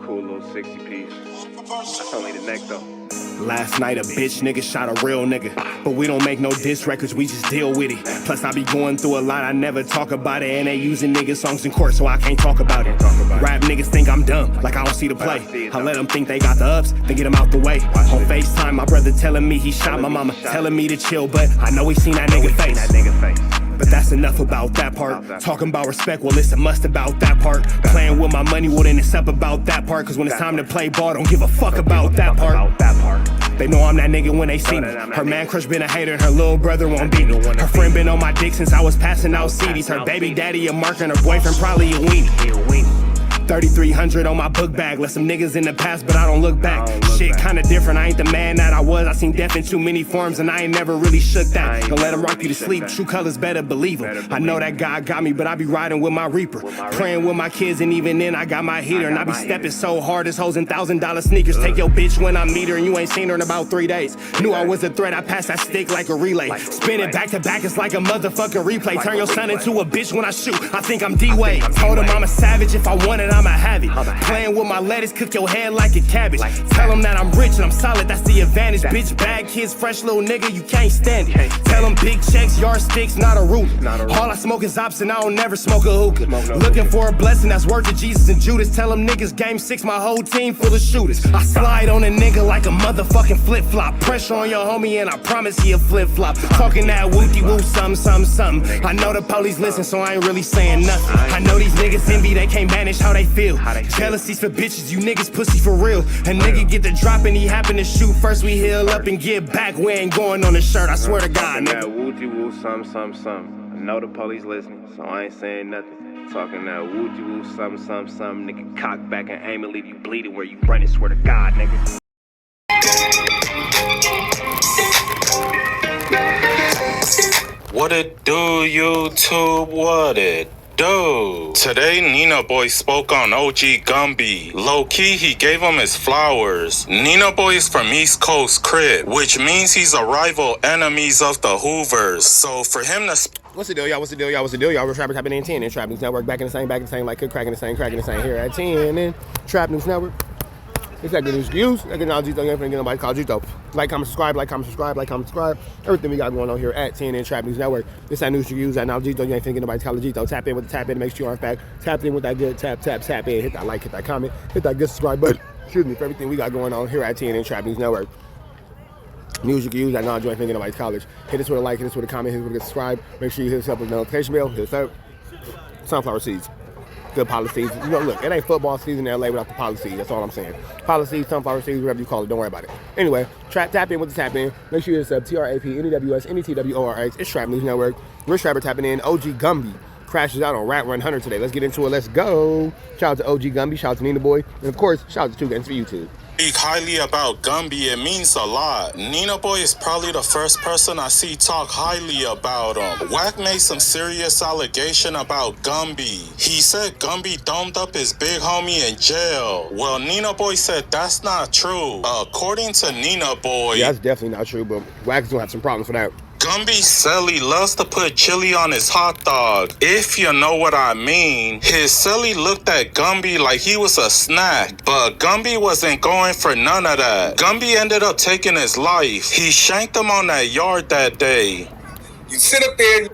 cool little 60 piece. That's only the neck though. Last night a bitch nigga shot a real nigga, but we don't make no diss records, we just deal with it. Plus I be going through a lot, I never talk about it, and they using nigga songs in court, so I can't talk about it. Rap niggas think I'm dumb, like I don't see the play. I let them think they got the ups, then get them out the way. On FaceTime, my brother telling me he shot my mama, telling me to chill, but I know he seen that nigga face. But that's enough about that part. Talking about respect, well it's a must about that part. Playing with my money, well then it's up about that part. Cause when it's time to play ball, don't give a fuck about that part. They know I'm that nigga when they see me. Her man crush been a hater and her little brother won't beat me. Her friend been on my dick since I was passing out CDs. Her baby daddy a mark and her boyfriend probably a weenie. 3,300 on my book bag. Left some niggas in the past, but I don't look back. Shit kinda different, I ain't the man that I was. I seen death in too many forms and I ain't never really shook that. Don't let him rock you to sleep, true colors better believe him. I know that God got me, but I be riding with my reaper. Praying with my kids and even then I got my heater. And I be stepping so hard, this hoes in $1,000 sneakers. Take your bitch when I meet her and you ain't seen her in about 3 days. Knew I was a threat, I passed that stick like a relay. Spin it back to back, it's like a motherfucking replay. Turn your son into a bitch when I shoot, I think I'm D-Wade. Told him I'm a savage, if I want it, I'ma have it. Playing with my lettuce, cook your head like a cabbage. Tell them that I'm rich and I'm solid, that's the advantage. Bitch, bad kids, fresh little nigga, you can't stand it. Tell them big checks, yardsticks, not a ruler. All I smoke is ops and I don't never smoke a hookah. Looking for a blessing that's worth of Jesus and Judas. Tell them niggas game 6, my whole team full of shooters. I slide on a nigga like a motherfucking flip-flop. Pressure on your homie and I promise he a flip-flop. Talking that wooty-woo, something. I know the police listen, so I ain't really saying nothing. I know these niggas envy, they can't manage how they feel. Jealousy's for bitches, you niggas pussy for real. A nigga get the drop and he happen to shoot. First we heal up and get back, we ain't going on the shirt, I swear to God, nigga. That woo-woo, something. I know the police listening, so I ain't saying nothing. Talking that woo-woo, something. Nigga, cock back and aim and leave you bleeding where you running, swear to God, nigga. What it do, YouTube? What it do? Today, Nina Boy spoke on OG Gumby. Low-key, he gave him his flowers. Nina Boy is from East Coast Crip, which means he's a rival enemies of the Hoovers. So for him to... What's the deal, y'all? We're Trapper tapping in 10 and Trap News Network back in the same, like cracking the same here at 10 and Trap News Network. It's that good news to use. That good knowledge, you ain't finna get nobody called Jito. Like, comment, subscribe. Everything we got going on here at 10 and Trap News Network. It's that news to use. That knowledge, you ain't finna get nobody called Jito. Tap in with the tap in, make sure you're on fact. Tap in with that good tap in. Hit that like, hit that comment, hit that good subscribe button. Excuse me, for everything we got going on here at 10 and Trap News Network. News you can use. That knowledge, you ain't finna get nobody's college. Hit us with a like, hit us with a comment, hit us with a subscribe. Make sure you hit us up with the notification bell. Hit us up. Sunflower seeds. Good policies. You know, look, it ain't football season in LA without the policy. That's all I'm saying. Policies, sunflower seeds, whatever you call it. Don't worry about it. Anyway, tap in with the tap in. Make sure you hit us up. TRAP, NEWS, It's Trap News Network. We're Trapper tapping in. OG Gumby crashes out on WACK100 today. Let's get into it. Let's go. Shout out to OG Gumby. Shout out to Nina Boy. And of course, shout out to 2 Games for YouTube. Speak highly about Gumby, it means a lot. Nina Boy is probably the first person I see talk highly about him. Wack made some serious allegation about Gumby. He said Gumby domed up his big homie in jail. Well, Nina Boy said that's not true. According to Nina Boy... Yeah, that's definitely not true, but Wack's gonna have some problems for that. Gumby Celly loves to put chili on his hot dog, if you know what I mean. His Celly looked at Gumby like he was a snack, but Gumby wasn't going for none of that. Gumby ended up taking his life. He shanked him on that yard that day. You sit up there.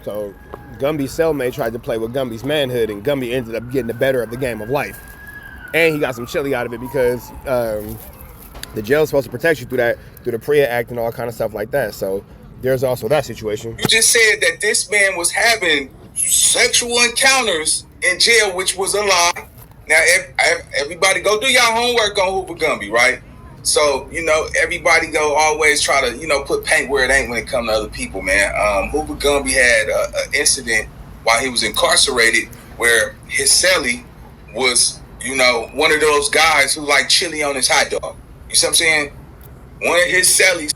So Gumby's cellmate tried to play with Gumby's manhood, and Gumby ended up getting the better of the game of life. And he got some chili out of it because the jail's supposed to protect you through the PREA Act and all kind of stuff like that. So there's also that situation. You just said that this man was having sexual encounters in jail, which was a lie. Now, everybody go do your homework on Hoover Gumby, right? So, you know, everybody go always try to, you know, put paint where it ain't when it comes to other people, man. Hoover Gumby had an incident while he was incarcerated where his celly was, you know, one of those guys who like chili on his hot dog. You see what I'm saying? One of his cellies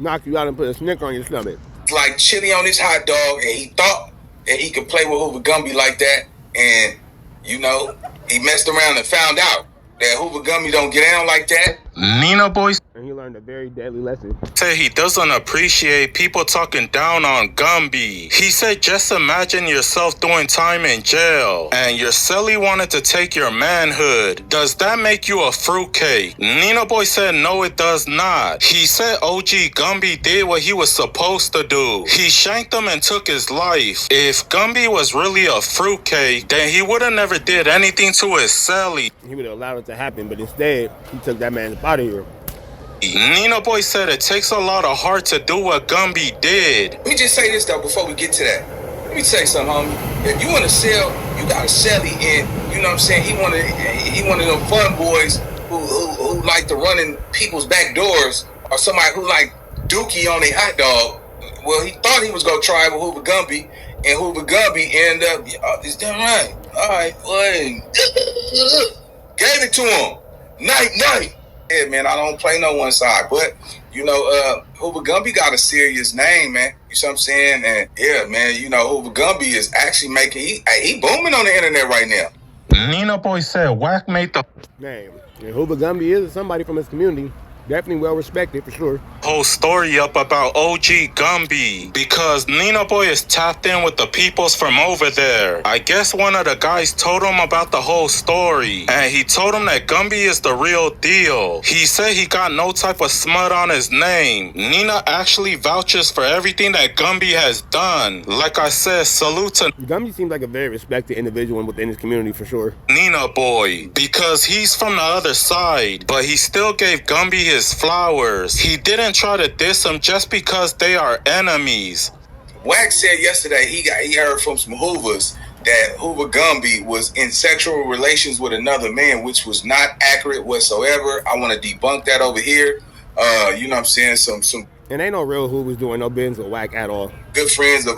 knock you out and put a snicker on your stomach. Like chili on his hot dog, and he thought that he could play with Hoover Gumby like that, and you know, he messed around and found out that Hoover Gumby don't get down like that. Nina Boy And he learned a very deadly lesson. said he doesn't appreciate people talking down on Gumby. He said just imagine yourself doing time in jail and your cellie wanted to take your manhood. Does that make you a fruitcake? Nina Boy said no, it does not. He said OG Gumby did what he was supposed to do. He shanked him and took his life. If Gumby was really a fruitcake, then he would have never did anything to his cellie. He would have allowed it to happen, but instead, he took that man out of here. Nina Boy said it takes a lot of heart to do what Gumby did. Let me just say this though before we get to that. Let me tell you something, homie. If you want to sell, you got to sell it in. You know what I'm saying? He one of them fun boys who like to run in people's back doors, or somebody who like dookie on a hot dog. Well, he thought he was gonna try with Hoover Gumby, and Hoover Gumby ended up. He's done right. All right, boy. Gave it to him. Night. Yeah, man, I don't play no one side, but you know, Hoover Gumby got a serious name, man. You see what I'm saying? And yeah, man, you know, Hoover Gumby is actually making he booming on the internet right now. Nina Boy said WACK made the Man, and Hoover Gumby is somebody from his community. Definitely well respected for sure. whole story up about OG Gumby because Nina Boy is tapped in with the peoples from over there. I guess one of the guys told him about the whole story and he told him that Gumby is the real deal. He said he got no type of smut on his name. Nina actually vouches for everything that Gumby has done. Like I said, salute to Gumby seems like a very respected individual within his community for sure. Nina Boy because he's from the other side, but he still gave Gumby his flowers. He didn't try to diss him just because they are enemies. WACK said yesterday he heard from some Hoovers that Hoover Gumby was in sexual relations with another man, which was not accurate whatsoever. I want to debunk that over here. You know what I'm saying? Some And ain't no real Hoovers doing no business with WACK at all. good friends of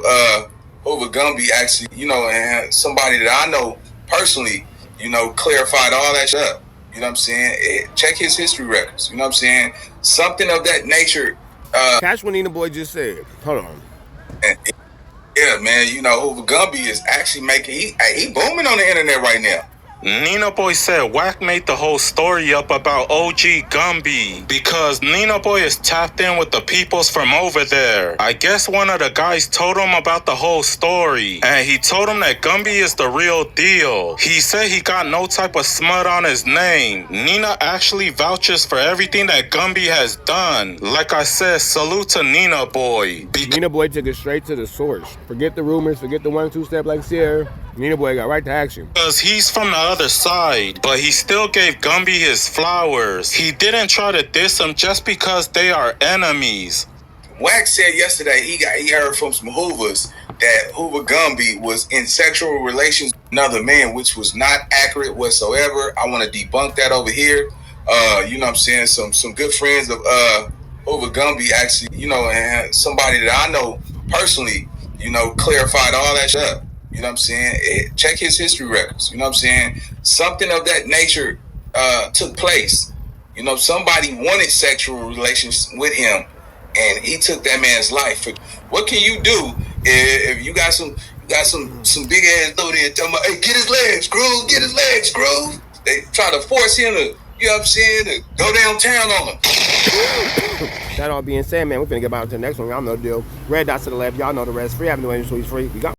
Hoover Gumby actually, you know, and somebody that I know personally, you know, clarified all that shit up. You know what I'm saying? Check his history records. You know what I'm saying? Something of that nature. Catch what Nina Boy just said. Hold on. And, yeah, man. You know, Hoover Gumby is actually making he booming on the internet right now. Nina Boy said WACK made the whole story up about OG Gumby because Nina Boy is tapped in with the peoples from over there. I guess one of the guys told him about the whole story and he told him that Gumby is the real deal. He said he got no type of smut on his name. Nina actually vouches for everything that Gumby has done. Like I said, salute to Nina Boy. Nina Boy took it straight to the source. Forget the rumors, forget the 1-2 step like Sierra. Nina Boy got right to action. Because he's from the other side, but he still gave Gumby his flowers. He didn't try to diss him just because they are enemies. WACK said yesterday he heard from some Hoovers that Hoover Gumby was in sexual relations with another man, which was not accurate whatsoever. I want to debunk that over here. You know what I'm saying? Some good friends of Hoover Gumby actually, you know, and somebody that I know personally, you know, clarified all that shit up. You know what I'm saying? Check his history records. You know what I'm saying? Something of that nature took place. You know, somebody wanted sexual relations with him, and he took that man's life. What can you do if you got some big ass dude there talking about, hey, get his legs, Groove. They try to force him to, you know what I'm saying, to go downtown on him. That all being said, man, we're finna get about to the next one. Y'all know the deal. Red dots to the left. Y'all know the rest. Free Avenue, so he's free. We got